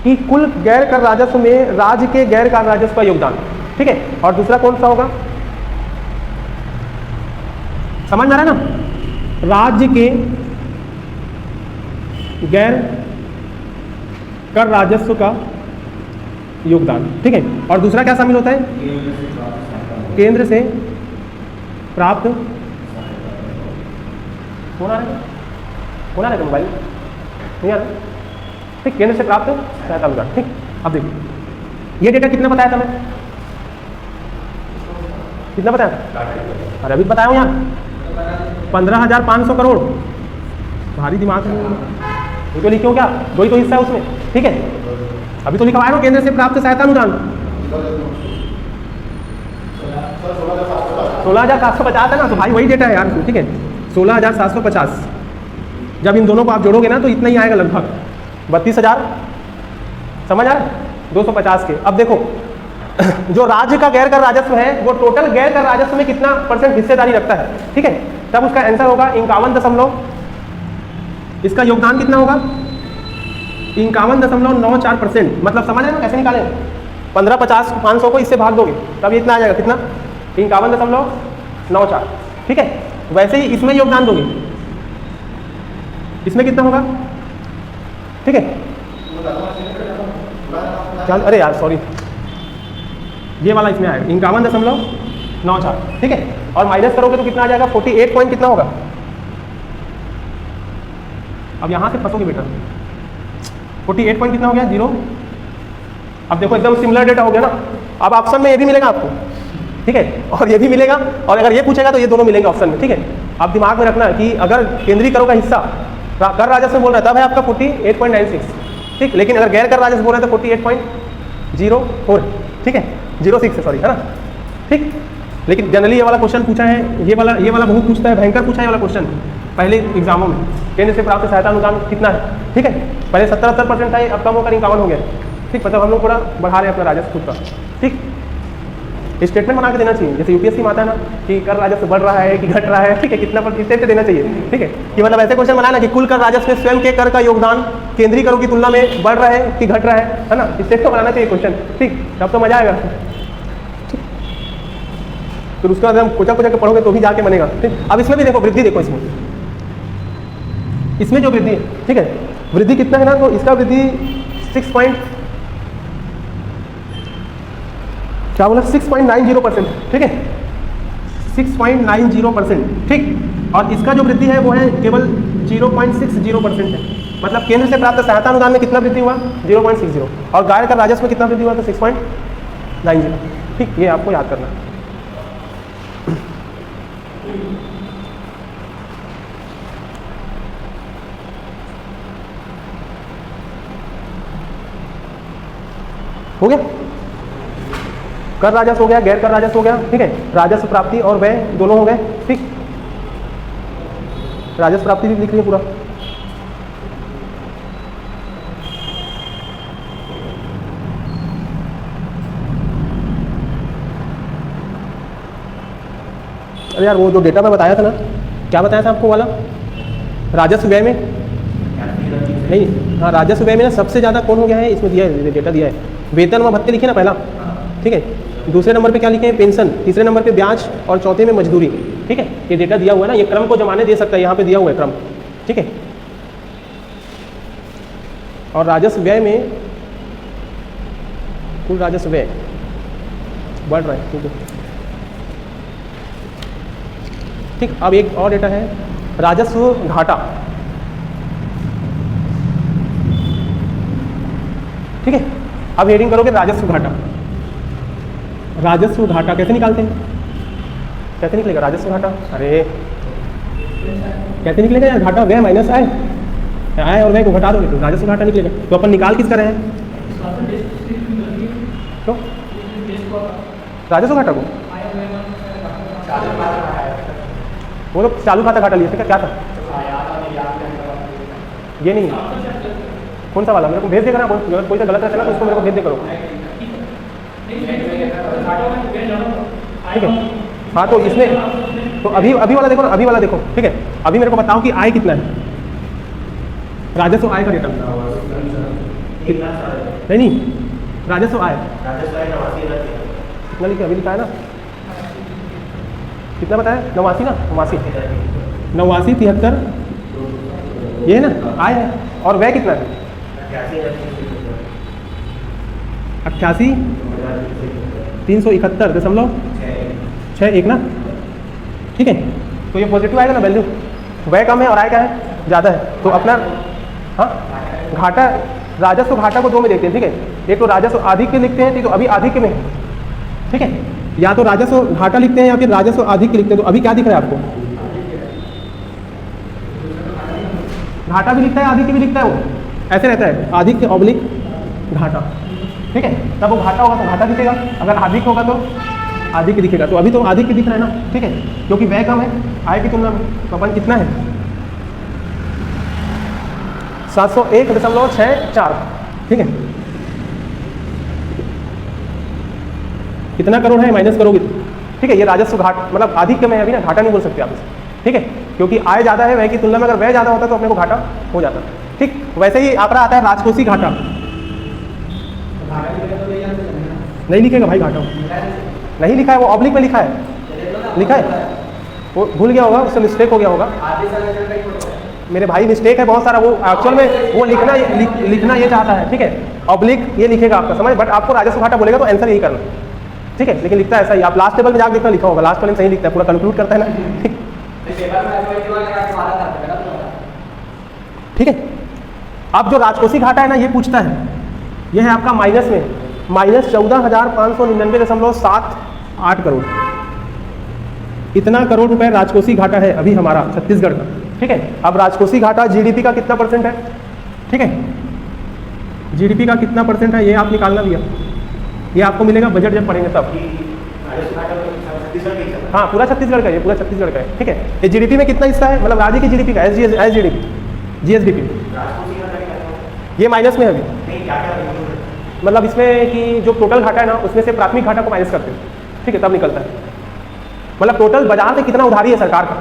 कि कुल गैर कर राजस्व में राज्य के गैर कर राजस्व का योगदान। ठीक है, और दूसरा कौन सा होगा? समझ में आ रहा है ना? राज्य के गैर कर राजस्व का योगदान। ठीक है, और दूसरा क्या शामिल होता है? केंद्र से प्राप्त होना है मोबाइल नहीं आ रहा। ठीक, केंद्र से प्राप्त सहायता अनुदान। ठीक, अब देखो ये डेटा कितना बताया था मैं? कितना बताया था? अरे अभी बताया हूँ यार, 15,500 करोड़। भारी दिमाग है, वो तो लिखे हो क्या? 2 ही तो हिस्सा है उसमें। ठीक है, अभी तो लिखवाया ना, केंद्र से प्राप्त सहायता अनुदान 16,750 है ना, तो भाई वही डेटा है यार। ठीक है, 16,750, जब इन दोनों को आप जोड़ोगे ना तो इतना ही आएगा लगभग 32,000। समझ आ रहा है? 250 के। अब देखो जो राज्य का गैर कर राजस्व है वो टोटल गैर कर राजस्व में कितना % हिस्सेदारी रखता है, ठीक है, तब उसका आंसर होगा 51 इसका योगदान कितना होगा 51.94%। मतलब समझ रहे हो कैसे निकालें, 15, 50, 500 को इससे भाग दोगे तब ये इतना आ जाएगा, कितना 51.94, ठीक है। वैसे ही इसमें योगदान दोगे, इसमें कितना होगा, ठीक है। चल अरे यार सॉरी, ये वाला इसमें आएगा 51.94, ठीक है। और माइनस करोगे तो कितना आ जाएगा 48 पॉइंट कितना होगा। अब यहाँ से फंसोगे बेटा, 48 पॉइंट कितना हो गया 0। अब देखो एकदम सिमिलर डेटा हो गया ना। अब ऑप्शन में ये भी मिलेगा आपको, ठीक है, और ये भी मिलेगा, और अगर ये पूछेगा तो ये दोनों मिलेंगे ऑप्शन में, ठीक है। आप दिमाग में रखना कि अगर केंद्रीय करों का हिस्सा कर राजस्व में बोल रहा है तब है आपका 48.96, ठीक। लेकिन अगर गैर कर राजस्व बोल रहे हैं तो 48.04, ठीक है, 06 सॉरी, है ना, ठीक। लेकिन जनरली ये वाला क्वेश्चन पूछा है, ये वाला बहुत पूछता है, भयंकर पूछा है ये वाला क्वेश्चन पहले एग्जामों में। केंद्र से प्राप्त सहायता अनुदान कितना है, ठीक है, पहले 70-80% था, अब कम होकर 51 हो गया, ठीक। मतलब हम लोग पूरा बढ़ा रहे हैं अपना राजस्व खुद का, ठीक। स्टेटमेंट बना के देना चाहिए, जैसे यूपीएससी में आता है ना कि कर राजस्व बढ़ रहा है कि घट रहा है, ठीक है, कितना % देना चाहिए, ठीक है। कि मतलब ऐसे क्वेश्चन बनाया ना कि कुल कर राजस्व में स्वयं के कर का योगदान केंद्रीय करों की तुलना में बढ़ रहा है कि घट रहा है ना, स्टेटमेंट बनाना चाहिए क्वेश्चन, ठीक। तब तो मजा आएगा, फिर उसके बाद हम कुचा के पढ़ोगे तो भी जाके बनेगा, ठीक। अब इसमें भी देखो वृद्धि, देखो इसमें जो वृद्धि है, ठीक है, वृद्धि कितना है ना, तो इसका वृद्धि 6.90%, ठीक है, 6.90%, ठीक। और इसका जो वृद्धि है वो है केवल 0.60% है। मतलब केंद्र से प्राप्त सहायता अनुदान में कितना वृद्धि हुआ 0.60, और गैर कर राजस्व में कितना वृद्धि हुआ तो 6.90, ठीक। ये आपको याद करना है। हो गया, कर राजस्व हो गया, गैर कर राजस्व हो गया, ठीक है। राजस्व प्राप्ति और व्यय दोनों हो गए, ठीक। राजस्व प्राप्ति भी लिख लिया पूरा। अरे यार वो जो डेटा मैं बताया था ना, क्या बताया था आपको वाला, राजस्व व्यय में नहीं, हाँ राजस्व व्यय में ना सबसे ज़्यादा कौन हो गया है, इसमें दिया है, डेटा दिया है, वेतन व भत्ते लिखे ना पहला, ठीक है। दूसरे नंबर पे क्या लिखे हैं पेंशन, तीसरे नंबर पे ब्याज, और चौथे में मजदूरी, ठीक है। ये डेटा दिया हुआ है ना, ये क्रम को जमाने दे सकता है, यहाँ पे दिया हुआ है क्रम, ठीक है। और राजस्व व्यय में कुल राजस्व व्यय बढ़ रहा है, ठीक है, ठीक। अब एक और डेटा है राजस्व घाटा, ठीक है। अब हेडिंग करोगे राजस्व घाटा। राजस्व घाटा कैसे निकालते हैं, कैसे निकलेगा राजस्व घाटा, अरे कैसे निकलेगा यार, घाटा व्यय माइनस आय, आय और व्यय को घटा दोगे तो राजस्व घाटा निकलेगा। तो अपन निकाल किस रहे हैं, तो राजस्व घाटा को, वो तो चालू खाता घाटा लिए थे, क्या था ये नहीं, कौन सा वाला मेरे को भेज देगा ना, अगर कोई सा गलत रहता है ना तो उसको मेरे को भेज दे करो, ठीक है। हाँ तो इसमें तो अभी वाला देखो ना, अभी वाला देखो, ठीक है। अभी मेरे को बताओ कि आय कितना है, राजस्व आय का डेटा, नहीं राजस्व आय कितना लिखा, अभी लिखा है ना, कितना बताया 89 ना, 89, 73, ये है ना आय है। और व्यय कितना है 88,371.61 ना, ठीक है। तो ये पॉजिटिव आएगा ना वैल्यू, व्यय कम है और आय क्या है ज़्यादा है, तो अपना हाँ घाटा, राजस्व घाटा को दो में देखते हैं, ठीक है। एक तो राजस्व आधिक्य लिखते हैं, तो अभी आधिक्य में है, ठीक है, या तो राजस्व घाटा लिखते हैं या फिर राजस्व आधिक्य लिखते हैं। तो अभी क्या दिख रहा है आपको, घाटा भी लिखता है आधिक्य भी लिखता है, वो ऐसे रहता है, आधिक्य ऑब्लिक घाटा, ठीक है। तब वो घाटा होगा तो घाटा दिखेगा, अगर आधिक्य होगा तो आधिक्य दिखेगा। तो अभी तो आधिक्य दिख रहा है ना, ठीक है, क्योंकि व्यय कम है आय की तुलना में। तो अपन कितना है 701.64, ठीक है। कितना करोड़ है माइनस करोगे तो, ठीक है। ये राजस्व घाट मतलब आधिक्य में है अभी ना, घाटा नहीं बोल सकते आप इसे, ठीक है, क्योंकि आय ज़्यादा है व्यय की तुलना में, अगर व्यय ज़्यादा होता तो अपने को घाटा हो जाता, ठीक। वैसे ही आंकड़ा आता है राजकोषीय घाटा, नहीं लिखेगा भाई घाटा, नहीं लिखा है, वो ऑब्लिक में लिखा है, लिखा है, वो भूल गया होगा, उससे मिस्टेक हो गया होगा मेरे भाई, मिस्टेक है बहुत सारा, वो एक्चुअल में वो लिखना ये चाहता है, ठीक है, ऑब्लिक ये लिखेगा आपका समझ, बट आपको राजस्व घाटा बोलेगा तो आंसर यही करना, ठीक है, लेकिन लिखता है ऐसा ही। आप लास्ट टेबल में जाकर देखना लिखा होगा, लास्ट वाले में सही लिखता है, पूरा कंक्लूड करता है ना, ठीक है। अब जो राजकोषीय घाटा है ना, ये पूछता है, ये है आपका माइनस में, माइनस 14,599.78 करोड़, इतना करोड़ रुपए राजकोषीय घाटा है अभी हमारा छत्तीसगढ़ का, ठीक है। अब राजकोषीय घाटा जीडीपी का कितना परसेंट है, ठीक है, जीडीपी का कितना परसेंट है ये आप निकालना भी है, ये आपको मिलेगा बजट जब पढ़ेंगे तब। हाँ पूरा छत्तीसगढ़ का, ये पूरा छत्तीसगढ़ का है, ठीक है। ये जीडीपी में कितना हिस्सा है, मतलब राज्य की जीडीपी का, जीएसडीपी, ये माइनस में है अभी, मतलब इसमें कि जो टोटल घाटा है ना, उसमें से प्राथमिक घाटा को माइनस करते हैं, ठीक है, तब निकलता है, मतलब टोटल बाजार में कितना उधारी है सरकार का,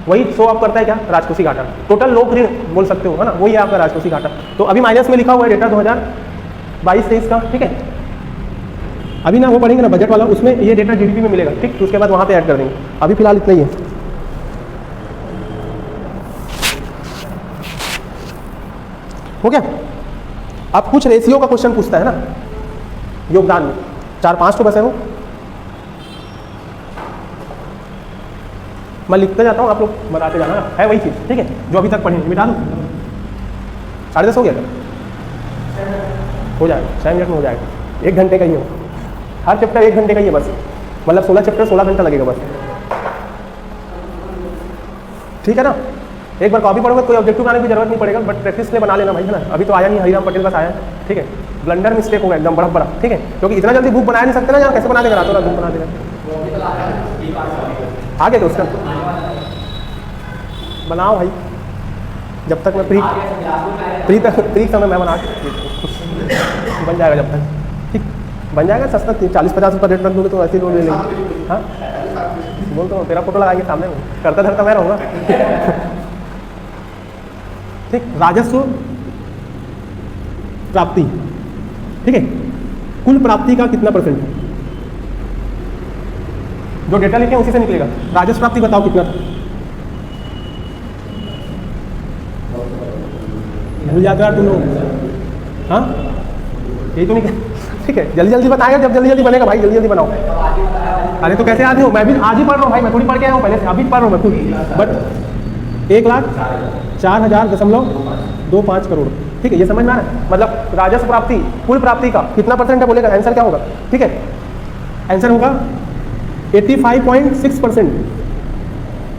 वही शो अप करता है क्या, राजकोषीय घाटा, टोटल लोक ऋण बोल सकते हो, है ना, वही है आपका राजकोषीय घाटा। तो अभी माइनस में लिखा हुआ है डेटा 2022-23 का, ठीक है। अभी ना वो पढ़ेंगे ना बजट वाला, उसमें ये डेटा जीडीपी में मिलेगा, ठीक, तो उसके बाद वहाँ पे ऐड कर देंगे, अभी फिलहाल इतना ही है। हो गया। अब कुछ रेशियो का क्वेश्चन पूछता है ना योगदान में, 4-5 तो बस है वो, मैं लिखते जाता हूँ, आप लोग बताते जाना, है वही चीज़, ठीक है, जो अभी तक पढ़े, मिटा दूँ, 10:30 हो गया क्या, हो जाएगा 6 मिनट में हो जाएगा, 1 घंटे का ही हो, हर चैप्टर 1 घंटे का ही है बस, मतलब 16 चैप्टर 16 घंटा लगेगा बस, ठीक है ना। एक बार कॉपी पढ़ोगे कोई ऑब्जेक्टिव बनाने की जरूरत नहीं पड़ेगा, बट प्रैक्टिस में बना लेना भाई, है ना। अभी तो आया नहीं, हरिराम पटेल बस आया, ठीक है, ब्लंडर मिस्टेक होगा एकदम बड़ा, ठीक है, क्योंकि इतना जल्दी बुक बना नहीं सकते ना, कैसे बना देगा, रातों रात बुक बना देगा, आगे तो उसका बनाओ भाई, जब तक मैं फ्री समय मैं बना बन जाएगा, जब तक ठीक बन जाएगा, सस्ता 40-50 रुपये रेट रख दोगे तो ऐसे लोग ले लेंगे। हाँ बोलता हूँ, तेरा फोटो लगाएंगे सामने में, करता धरता मैं रहूँगा, ठीक। राजस्व प्राप्ति, ठीक है, कुल प्राप्ति का कितना परसेंट है, जो डेटा लिखे उसी से निकलेगा। राजस्व प्राप्ति बताओ कितना था, भूल जाते यार तुम लोग, हाँ यही तो नहीं, ठीक है, जल्दी जल्दी बताएगा, जब जल्दी जल्दी बनेगा भाई, जल्दी जल्दी बनाओ। अरे तो कैसे याद हो, मैं भी आज ही पढ़ रहा हूँ भाई, मैं थोड़ी पढ़ के आया हूँ पहले से, अभी पढ़ रहा हूँ मैं खुद, बट 1,04,025 करोड़, ठीक है, ये समझ में आ रहा है, मतलब राजस्व प्राप्ति कुल प्राप्ति का कितना परसेंट है बोलेगा, आंसर क्या होगा, ठीक है, आंसर होगा 85.6%,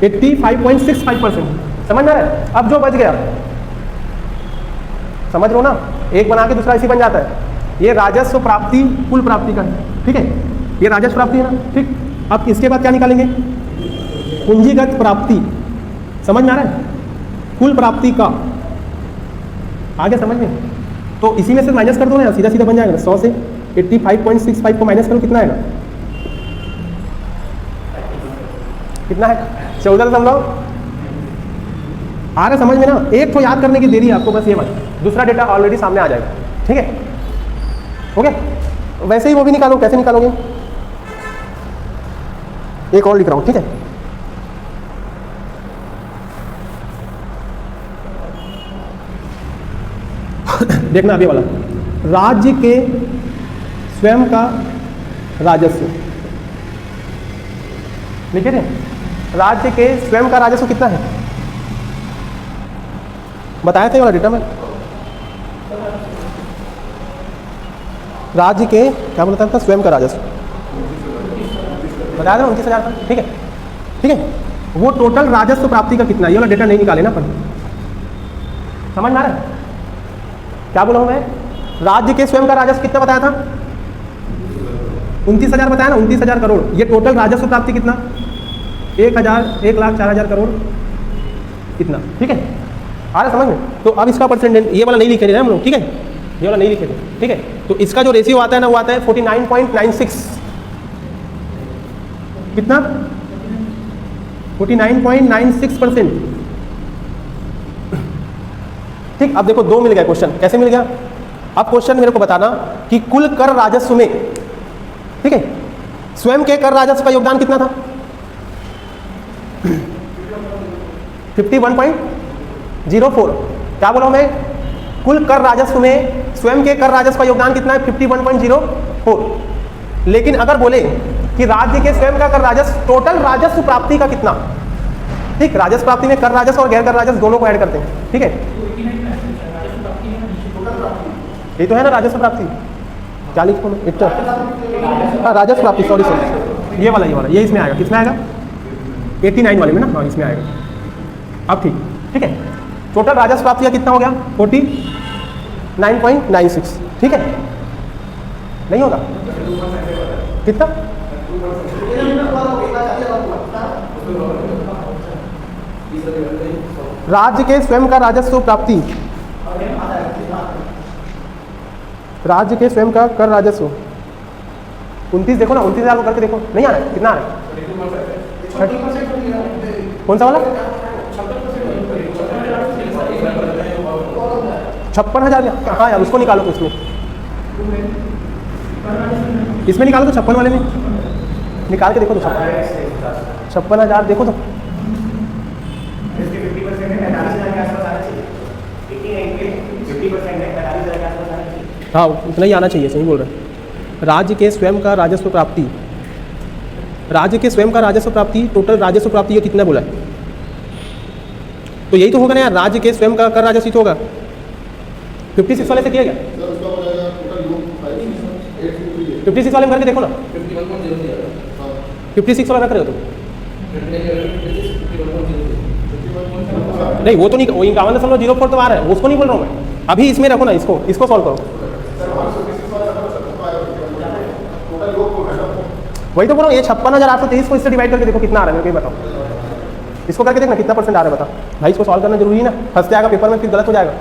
85.65%, समझ में आ रहा है। अब जो बच गया समझ लो ना, एक बना के दूसरा इसी बन जाता है, ये राजस्व प्राप्ति कुल प्राप्ति का है, ठीक है, ये राजस्व प्राप्ति है ना, ठीक। अब इसके बाद क्या निकालेंगे, पूंजीगत प्राप्ति, समझ में आ रहा है, कुल प्राप्ति का, आगे समझ में, तो इसी में से माइनस कर दो ना, सीधा सीधा बन जाएगा 100 से 85.65 को माइनस करो, कितना आएगा, कितना है 14 आ रहा समझ में ना। एक तो याद करने की देरी है आपको, बस ये बात, दूसरा डेटा ऑलरेडी सामने आ जाएगा, ठीक है, हो गया। वैसे ही वो भी निकालो, कैसे निकालोगे, एक और लिख रहा हूं, ठीक है, देखना अभी वाला, राज्य के स्वयं का राजस्व, लिखे थे, राज्य के स्वयं का राजस्व कितना है, बताया था वाला डेटा में, राज्य के क्या बोलता था, स्वयं का राजस्व बताया था 29,000 का, ठीक है, ठीक है, वो टोटल राजस्व प्राप्ति का कितना, ये वाला डेटा नहीं निकाले ना अपन, समझ में आ रहा है क्या बोला हूं मैं, राज्य के स्वयं का राजस्व कितना बताया था, 29,000 बताया ना, 29,000 करोड़, ये टोटल राजस्व प्राप्ति कितना, 1,04,000 करोड़ कितना, ठीक है, आ रहा समझ में। तो अब इसका परसेंटेज ये वाला नहीं लिखे थे हम लोग, ठीक है, ये वाला नहीं लिखे थे, ठीक है, तो इसका जो रेशियो आता है ना, वो आता है 49.96, कितना 49.96%। ठीक, अब देखो 2 मिल गया क्वेश्चन। कैसे मिल गया? अब क्वेश्चन मेरे को बताना कि कुल कर राजस्व में, ठीक है, स्वयं के कर राजस्व का योगदान कितना था? 51.04। क्या बोला मैं? कुल कर राजस्व में स्वयं के कर राजस्व का योगदान कितना है? 51.04। लेकिन अगर बोले कि राज्य के स्वयं का कर राजस्व, टोटल राजस्व प्राप्ति का कितना? ठीक, राजस्व प्राप्ति में कर राजस्व और गैर कर राजस्व दोनों को ऐड करते हैं। ठीक है, ये तो है ना राजस्व प्राप्ति। क्या लिखो मैं? हाँ, राजस्व प्राप्ति, सॉरी, ये वाला ये इसमें आएगा। किसमें आएगा? 89 वाले में ना। हाँ, इसमें आएगा। अब ठीक है, टोटल राजस्व प्राप्ति का कितना हो गया? 49.96। ठीक है, नहीं होगा? कितना? राज्य के स्वयं का राजस्व प्राप्ति, राज्य के स्वयं का कर राजस्व 29, देखो ना, 29,000 को करके देखो, नहीं आ रहा है? कितना आ रहा है? कौन सा वाला? 56,000। हाँ यार, उसको निकालो तो इसमें निकालो तो 56 वाले में निकाल के देखो तो 56,000 देखो तो। हाँ, उतना ही आना चाहिए, सही बोल रहे हैं। राज्य के स्वयं का राजस्व प्राप्ति, राज्य के स्वयं का राजस्व प्राप्ति, टोटल राजस्व प्राप्ति ये कितना बोला है? तो यही तो होगा ना यार, राज्य के स्वयं का कर राजस्व तो होगा। 56 वाले से किया गया? 56 वाले में करके देखो ना। 56 वाला रख रहे हो तुम? नहीं, वो तो नहीं, वो 51.04 तो आ रहा है, उसको नहीं बोल रहा हूँ मैं। अभी इसमें रखो ना, इसको सॉल्व करो। वही तो बोल रहा हूँ, ये 56,823 को इससे डिवाइड करके देखो कितना आ रहा है, मेरे को बताओ। इसको करके देखना कितना परसेंट आ रहा है, बता भाई। इसको सॉल्व करना जरूरी है ना, फंस जाएगा पेपर में, फिर गलत हो जाएगा।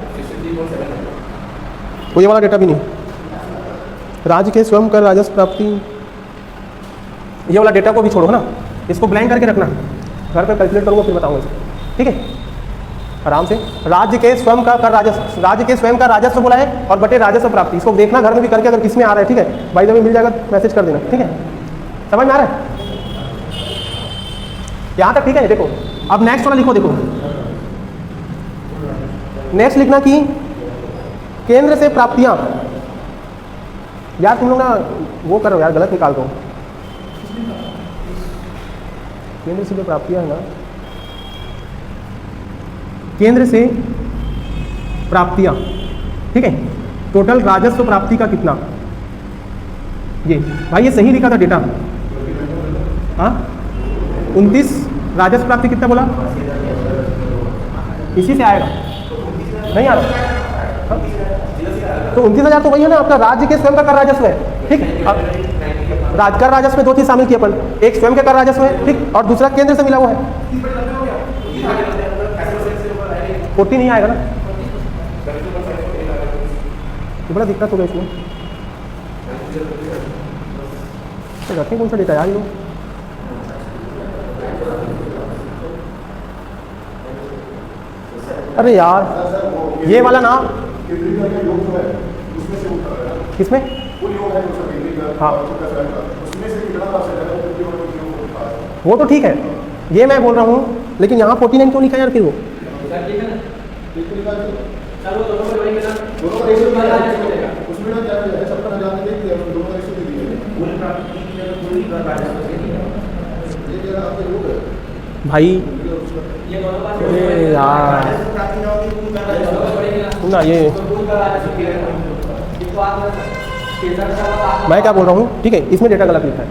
तो ये वाला डेटा भी नहीं। राज्य के स्वयं कर राजस्व प्राप्ति, ये वाला डेटा को भी छोड़ो ना, इसको ब्लैंक करके रखना। घर पे कैलकुलेट करूँगा फिर बताऊँगा इसको। ठीक है, आराम से। राज्य के स्वयं का कर राजस्व, राज्य के स्वयं का राजस्व बोला है और बटे राजस्व प्राप्ति, इसको देखना घर में भी करके, अगर किसमें आ रहा है। ठीक है भाई, जब मिल जाएगा मैसेज कर देना। ठीक है, समझ में आ रहा है यहाँ तक? ठीक है, देखो अब नेक्स्ट वाला लिखो। देखो नेक्स्ट लिखना कि केंद्र से प्राप्तियां। यार तुम लोग ना वो करो यार, गलत निकाल दो। केंद्र से जो प्राप्तियां है ना, केंद्र से प्राप्तियां, ठीक है, टोटल राजस्व प्राप्ति का कितना? ये भाई ये सही लिखा था डेटा। हाँ, 29 राजस्व प्राप्ति कितना बोला? इसी से आएगा, नहीं आ रहा? हाँ? तो 29,000 तो वही है ना आपका, राज्य के स्वयं का कर राजस्व है। ठीक है, अब कर राजस्व में 2 चीज शामिल की अपन, एक स्वयं के कर राजस्व है, ठीक, और दूसरा केंद्र से मिला हुआ है। 40 नहीं आएगा ना, तो बड़ा दिक्कत होगा इसमें। तो रखें कौन सा डेटा यार? अरे यार ये वाला ना, किसमें? हाँ, वो तो ठीक है, ये मैं बोल रहा हूँ, लेकिन यहाँ 49 क्यों लिखा यार फिर? वो भाई यार ना, ये मैं क्या बोल रहा हूँ, ठीक है, इसमें डेटा गलत लिखा है।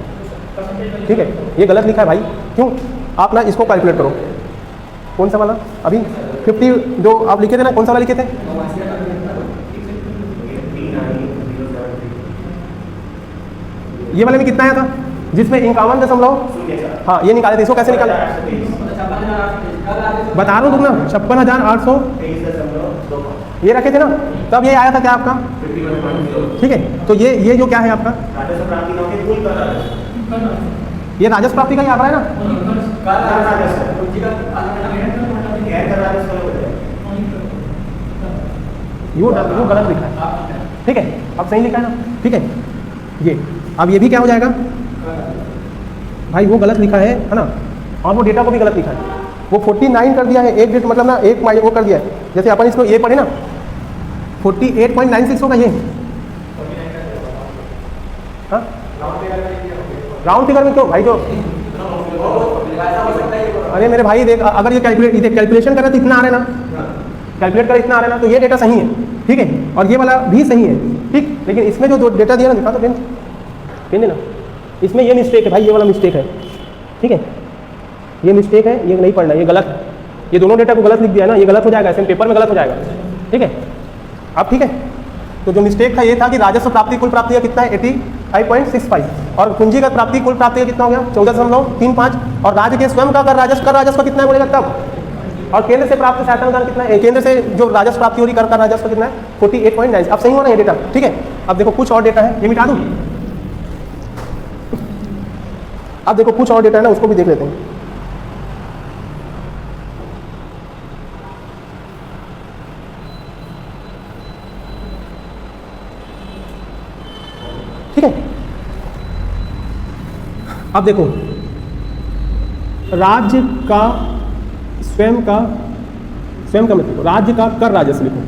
ठीक है, ये गलत लिखा है भाई। क्यों? आप ना इसको कैलकुलेट करो। कौन सा वाला? अभी 50 जो आप लिखे थे ना, कौन सा वाला लिखे थे? ये वाले में कितना आया था जिसमें 51.0? हाँ, ये निकाले थे। इसको कैसे निकाले बता रहा हूँ तुम ना, 56,800 ये रखे थे ना, तब ये आया था क्या आपका? ठीक है, तो ये जो क्या है आपका? ये राजस्व प्राप्ति का ही आंकड़ा है ना। वो गलत लिखा है, ठीक है, अब सही लिखा है ना, ठीक है। ये अब ये भी क्या हो जाएगा भाई, वो गलत लिखा है ना, और वो डेटा को भी गलत लिखा है। वो 49 कर दिया है, एक डेट मतलब ना एक माइल वो कर दिया है। जैसे अपन इसको ये पढ़े ना 48.96 होगा ये, हाँ राउंड फिगर में क्यों भाई, जो अरे मेरे भाई देख, अगर ये कैलकुलेशन करे तो इतना आ रहा है ना, कैलकुलेट करे इतना आ रहा है ना, तो ये डेटा सही है, ठीक है, और ये वाला भी सही है, ठीक। लेकिन इसमें जो डेटा दिया ना, दिखा तो पेन देना, इसमें ये मिस्टेक है भाई, ये वाला मिस्टेक है, ठीक है, ये मिस्टेक है, ये नहीं पढ़ना, ये गलत है, ये दोनों डेटा को गलत लिख दिया ना, ये गलत हो जाएगा, ऐसे पेपर में गलत हो जाएगा, ठीक है। अब ठीक है, तो जो मिस्टेक था ये था कि राजस्व प्राप्ति कुल प्राप्ति का कितना है 85.65, और पूंजीगत प्राप्ति कुल प्राप्ति का कितना हो गया 14.35, और राज्य के स्वयं का कर राजस्व कितना है बोलेगा तब, और केंद्र से प्राप्त सहायता अनुदान कितना है, केंद्र से जो राजस्व प्राप्ति हो रही कर राजस्व कितना है 48.9। अब सही हो रहा है डेटा, ठीक है। अब देखो कुछ और डेटा है, ये मिटा दूँ, अब देखो कुछ और डेटा है ना, उसको भी देख लेते हैं। ठीक है, अब देखो राज्य का स्वयं का मतलब राज्य का कर राजस्व लिखो,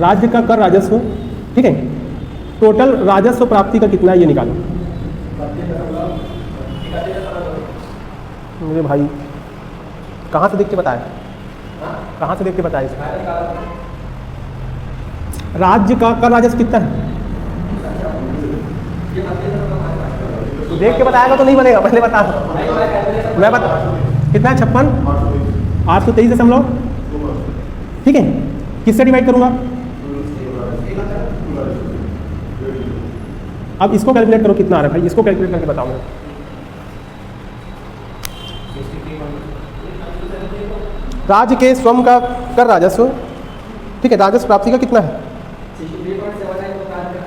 राज्य का कर राजस्व, ठीक है, टोटल राजस्व प्राप्ति का कितना है ये निकालो। मेरे भाई कहाँ से देख के बताया, कहाँ से देख के बताया, राज्य का कर राजस्व कितना है देख के बताएगा तो नहीं बनेगा, पहले बता, मैं बता कितना है 56 823, ठीक है, किससे डिवाइड करूंगा, अब इसको कैलकुलेट करो कितना आ रहा है भाई, इसको कैलकुलेट करके बताऊंगा। राज्य के स्वयं का कर राजस्व, ठीक है, राजस्व प्राप्ति का कितना है 63.79,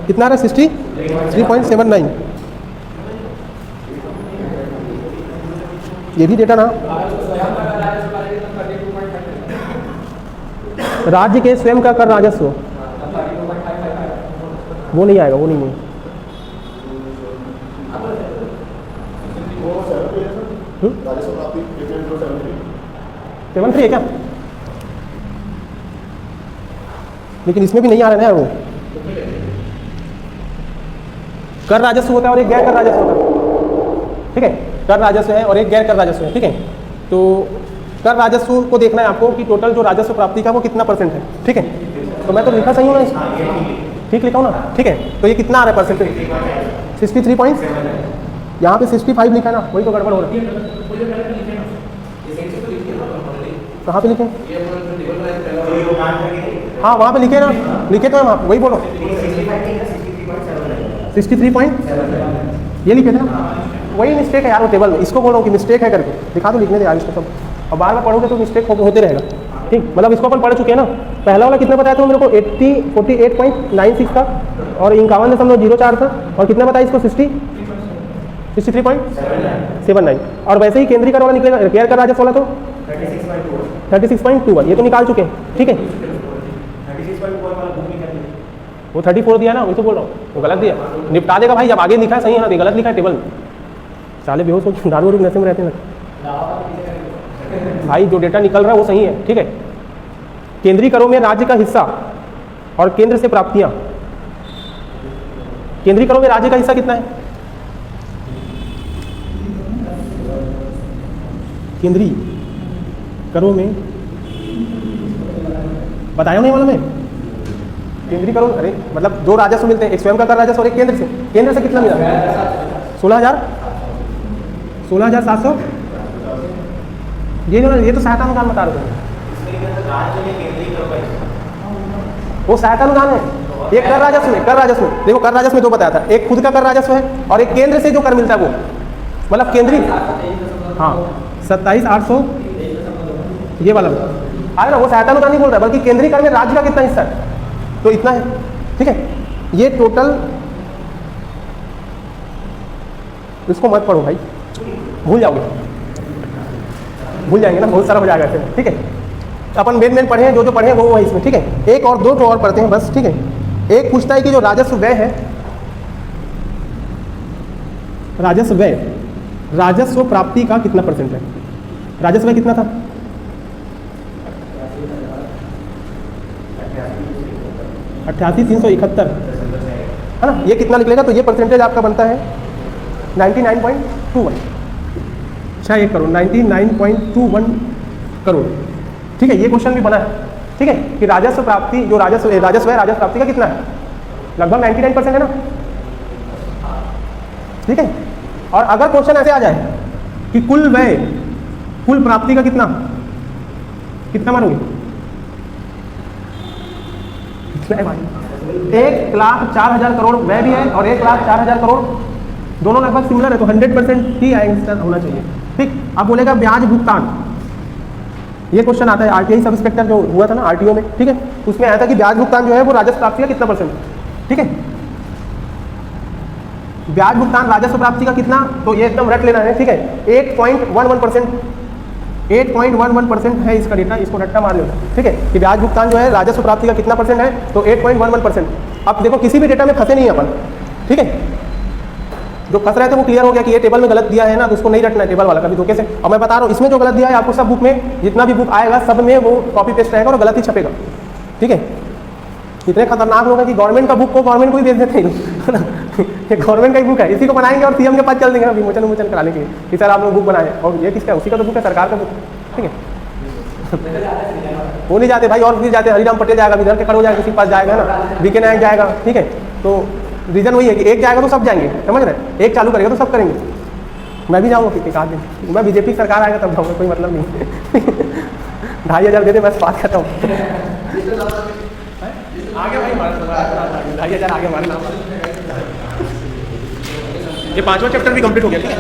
कितना रहा 63.79, ये भी डेटा ना, राज्य के स्वयं का कर राजस्व वो नहीं आएगा, वो नहीं 73 है क्या, लेकिन इसमें भी नहीं आ रहा है ना वो, कर राजस्व होता है और एक गैर कर राजस्व होता है, ठीक है, कर राजस्व है और एक गैर कर राजस्व है, ठीक है। तो कर राजस्व को देखना है आपको कि टोटल जो राजस्व प्राप्ति का वो कितना % है, ठीक है। तो मैं तो लिखा सही हूँ ना, ठीक लिखा हूँ ना, ठीक है। तो ये कितना आ रहा है परसेंटेज 63 पॉइंट, यहाँ पे 65 लिखा है ना, वही तो गड़बड़ हो रहा है। कहाँ पे लिखे, हाँ वहाँ पे लिखे ना, लिखे तो है वहाँ, वही बोलो 63 पॉइंट ये लिखे थे ना, वही मिस्टेक है यार वो टेबल में, इसको बोलो कि मिस्टेक है करके दिखा दो, लिखने दे यार इसको सब, और बार बार पढ़ोगे तो मिस्टेक होते रहेगा, ठीक। मतलब इसको अपन पढ़ चुके हैं ना, पहला वाला कितना बताया था मेरे को 48.96 का, और 51.04 था, और कितना बताया इसको 63.79, और वैसे ही केंद्रीय कर वाला निकलेगा, गैर कर राजस्व वाला तो 36.21, ये तो निकाल चुके हैं, ठीक है। वो 34 दिया ना, वही तो बोल रहा हूँ, वो गलत दिया, निपटा देगा भाई, जब आगे लिखा है सही है ना, गलत लिखा है टेबल में, साले बेहोश हो दारू वारू नशे में रहते हैं भाई, जो डेटा निकल रहा है वो सही है, ठीक है। केंद्रीय करों में राज्य का हिस्सा और केंद्र से प्राप्तियां, केंद्रीय करों में राज्य का हिस्सा कितना है, केंद्रीय करों में बताया नहीं वाला मैं, केंद्रीय करों, अरे मतलब दो राजस्व मिलते हैं, एक स्वयं का कर राजस्व और एक केंद्र से कितना मिला 16,700, ये जो ये तो सहायता अनुदान बता रहे थे, वो सहायता अनुदान है, एक कर राजस्व में देखो, कर राजस्व में दो बताया था, एक खुद का कर राजस्व है और एक केंद्र से जो कर मिलता है वो, मतलब केंद्रीय, हाँ 27,800 ये वाला आया ना, वो सहायता अनुदान नहीं बोल रहा है, बल्कि केंद्रीय कर में राज्य का कितना हिस्सा है, तो इतना है, ठीक है। ये टोटल इसको मत पढ़ो भाई, भूल जाओगे, भूल जाएंगे ना, बहुत सारा हो जाएगा ऐसे में, ठीक है। अपन मेन पढ़े हैं, जो पढ़े हैं वो है इसमें, ठीक है। एक और दो और पढ़ते हैं बस, ठीक है। एक पूछता है कि जो राजस्व व्यय है, राजस्व व्यय, राजस्व प्राप्ति का कितना % है? राजस्व व्यय कितना था? 88,371 है ना। ये कितना निकलेगा? तो ये परसेंटेज आपका बनता है 99.21, 1 करोड़, 99.21 करोड़, ठीक है। ये क्वेश्चन भी बना है, ठीक है, कि राजस्व प्राप्ति, जो राजस्व है, राजस्व प्राप्ति का कितना है? लगभग 99% है ना, ठीक है। और अगर क्वेश्चन ऐसे आ जाए कि कुल व्यय, कुल प्राप्ति का कितना मानोगे? 1,04,000 करोड़ व्यय भी है और 1,04,000 करोड़, दोनों लगभग सिमिलर है, तो 100% ही आंसर होना चाहिए, ठीक। अब बोलेगा ब्याज भुगतान, ये क्वेश्चन आता है आरटीआई सब इंस्पेक्टर जो हुआ था ना आरटीओ में, ठीक है, उसमें आया था कि ब्याज भुगतान जो है वो राजस्व प्राप्ति का कितना %, ठीक है। ब्याज भुगतान राजस्व प्राप्ति का कितना, तो ये एकदम रट लेना है, ठीक है। 8.11% है इसका डेटा, इसको रट्टा मार लो, ठीक है, कि ब्याज भुगतान जो है राजस्व प्राप्ति का कितना % है, तो 8.11%। अब देखो किसी भी डेटा में फंसे नहीं अपन, ठीक है। जो फंस रहे थे वो क्लियर हो गया कि ये टेबल में गलत दिया है ना, तो उसको नहीं रटना है टेबल वाला कभी धोखे से। और मैं बता रहा हूँ इसमें जो गलत दिया है आपको, सब बुक में जितना भी बुक आएगा सब में वो कॉपी पेस्ट रहेगा और गलत ही छपेगा, ठीक है। इतने खतरनाक लोग हैं कि गवर्नमेंट का बुक को गवर्नमेंट को ही भेज देते हैं, ये गवर्नमेंट का ही बुक है, इसी को बनाएंगे और सीएम के पास चल देंगे विमोचन कराने के लिए कि सर आप लोग बुक बनाए, और ये किसका? उसी का तो बुक है, सरकार का बुक, ठीक है। वो नहीं जाते भाई, और फिर जाते हरिराम पटेल जाएगा, इधर के खड़े हो जाएगा, किसी के पास जाएगा ना, बीके नायक जाएगा, ठीक है। तो रीजन वही है कि एक जाएगा तो सब जाएंगे, समझ रहे, एक चालू करेगा तो सब करेंगे। मैं भी जाऊँगा एक आध दिन, मैं बीजेपी सरकार आएगा तब जाऊँगा, कोई मतलब नहीं। 2,500 दे दे, बस बात खत्म। आगे भाई 2,500 आगे हमारे नाम। ये 5वां चैप्टर भी कंप्लीट हो गया, ठीक है।